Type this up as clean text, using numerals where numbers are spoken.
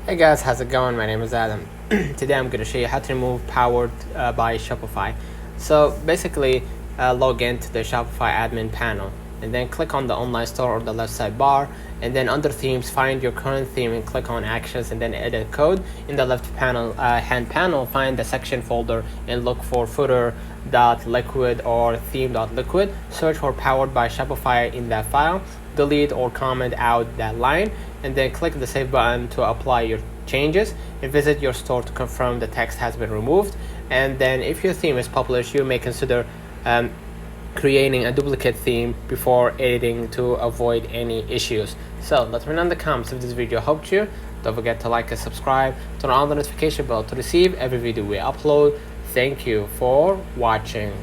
Hey guys, how's it going? My name is Adam. Today I'm going to show you how to remove Powered by Shopify. So basically, log into the Shopify admin panel and then click on the online store or the left side bar, and then under themes find your current theme and click on actions and then edit code. In the left panel hand panel, find the section folder and look for footer.liquid or theme.liquid. Search for Powered by Shopify in that file, delete or comment out that line, and then click the save button to apply your changes and visit your store to confirm the text has been removed. And then if your theme is published, you may consider creating a duplicate theme before editing to avoid any issues. So let me know in the comments if this video helped you. Don't forget to like and subscribe, turn on the notification bell to receive every video we upload. Thank you for watching.